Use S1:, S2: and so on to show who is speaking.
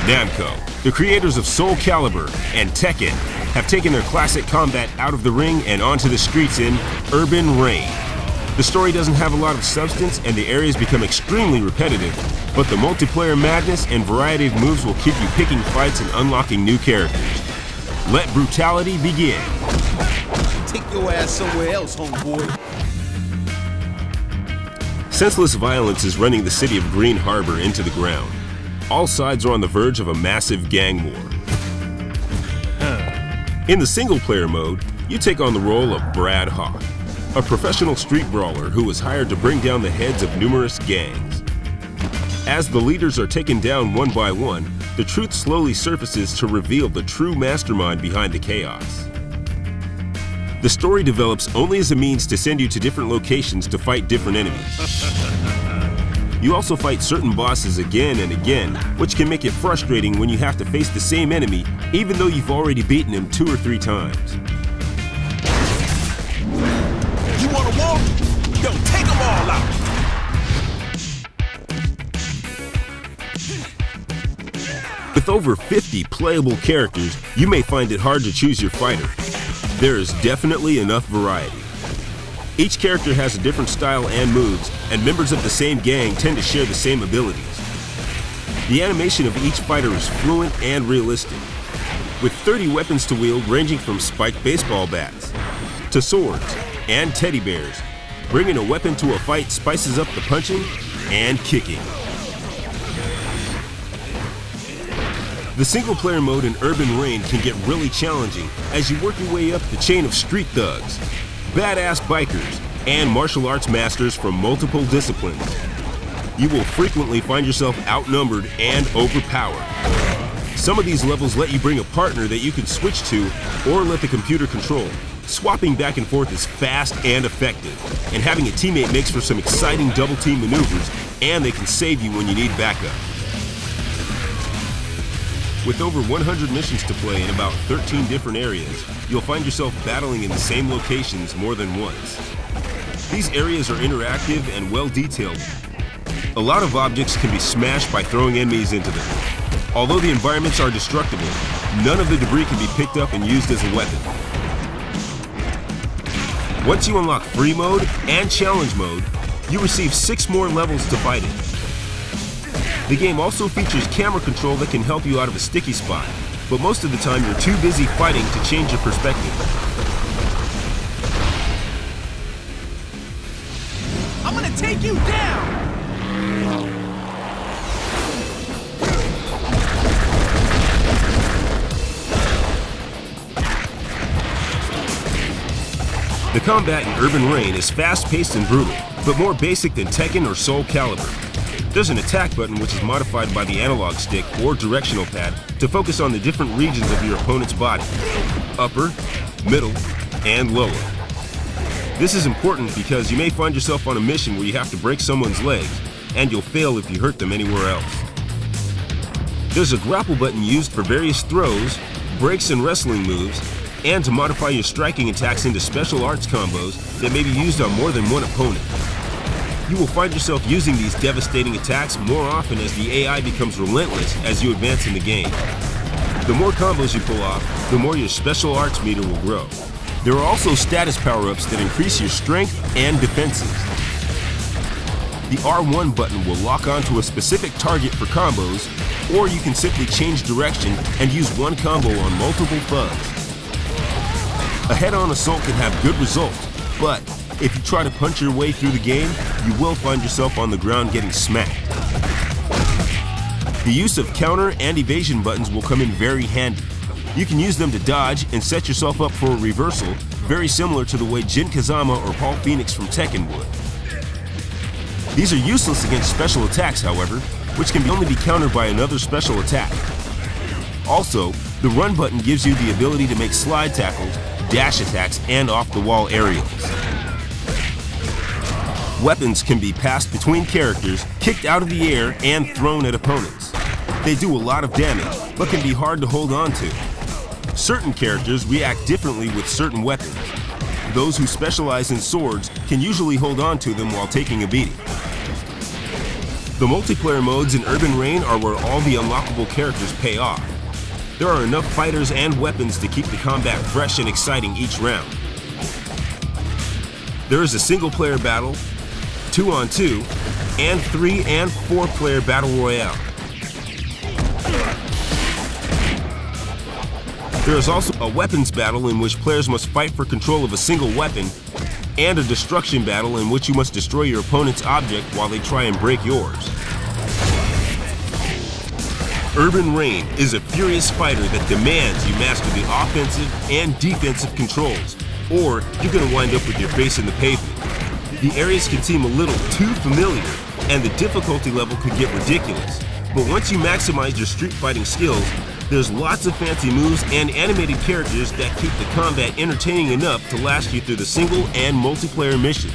S1: Namco, the creators of Soul Calibur and Tekken, have taken their classic combat out of the ring and onto the streets in Urban Reign. The story doesn't have a lot of substance and the areas become extremely repetitive, but the multiplayer madness and variety of moves will keep you picking fights and unlocking new characters. Let brutality begin.
S2: Take your ass somewhere else, homeboy.
S1: Senseless violence is running the city of Green Harbor into the ground. All sides are on the verge of a massive gang war. In the single-player mode, you take on the role of Brad Hawk, a professional street brawler who was hired to bring down the heads of numerous gangs. As the leaders are taken down one by one, the truth slowly surfaces to reveal the true mastermind behind the chaos. The story develops only as a means to send you to different locations to fight different enemies. You also fight certain bosses again and again, which can make it frustrating when you have to face the same enemy even though you've already beaten him 2 or 3 times.
S2: You wanna walk? Yo, take them all out!
S1: With over 50 playable characters, you may find it hard to choose your fighter. There is definitely enough variety. Each character has a different style and moves, and members of the same gang tend to share the same abilities. The animation of each fighter is fluent and realistic, with 30 weapons to wield ranging from spiked baseball bats to swords and teddy bears. Bringing a weapon to a fight spices up the punching and kicking. The single-player mode in Urban Reign can get really challenging as you work your way up the chain of street thugs, badass bikers, and martial arts masters from multiple disciplines. You will frequently find yourself outnumbered and overpowered. Some of these levels let you bring a partner that you can switch to or let the computer control. Swapping back and forth is fast and effective, and having a teammate makes for some exciting double-team maneuvers, and they can save you when you need backup. With over 100 missions to play in about 13 different areas, you'll find yourself battling in the same locations more than once. These areas are interactive and well detailed. A lot of objects can be smashed by throwing enemies into them. Although the environments are destructible, none of the debris can be picked up and used as a weapon. Once you unlock free mode and challenge mode, you receive 6 more levels to fight in. The game also features camera control that can help you out of a sticky spot, but most of the time you're too busy fighting to change your perspective.
S2: I'm gonna take you down!
S1: The combat in Urban Reign is fast-paced and brutal, but more basic than Tekken or Soul Calibur. There's an attack button which is modified by the analog stick or directional pad to focus on the different regions of your opponent's body: upper, middle, and lower. This is important because you may find yourself on a mission where you have to break someone's legs, and you'll fail if you hurt them anywhere else. There's a grapple button used for various throws, breaks and wrestling moves, and to modify your striking attacks into special arts combos that may be used on more than one opponent. You will find yourself using these devastating attacks more often as the AI becomes relentless as you advance in the game. The more combos you pull off, the more your special arts meter will grow. There are also status power-ups that increase your strength and defenses. The R1 button will lock onto a specific target for combos, or you can simply change direction and use one combo on multiple thugs. A head-on assault can have good results, but if you try to punch your way through the game, you will find yourself on the ground getting smacked. The use of counter and evasion buttons will come in very handy. You can use them to dodge and set yourself up for a reversal, very similar to the way Jin Kazama or Paul Phoenix from Tekken would. These are useless against special attacks, however, which can only be countered by another special attack. Also, the run button gives you the ability to make slide tackles, dash attacks, and off-the-wall aerials. Weapons can be passed between characters, kicked out of the air, and thrown at opponents. They do a lot of damage, but can be hard to hold on to. Certain characters react differently with certain weapons. Those who specialize in swords can usually hold on to them while taking a beating. The multiplayer modes in Urban Reign are where all the unlockable characters pay off. There are enough fighters and weapons to keep the combat fresh and exciting each round. There is a single-player battle, 2-on-2, and 3- and 4-player battle royale. There is also a weapons battle in which players must fight for control of a single weapon, and a destruction battle in which you must destroy your opponent's object while they try and break yours. Urban Reign is a furious fighter that demands you master the offensive and defensive controls, or you're going to wind up with your face in the pavement. The areas can seem a little too familiar, and the difficulty level could get ridiculous. But once you maximize your street fighting skills, there's lots of fancy moves and animated characters that keep the combat entertaining enough to last you through the single and multiplayer missions.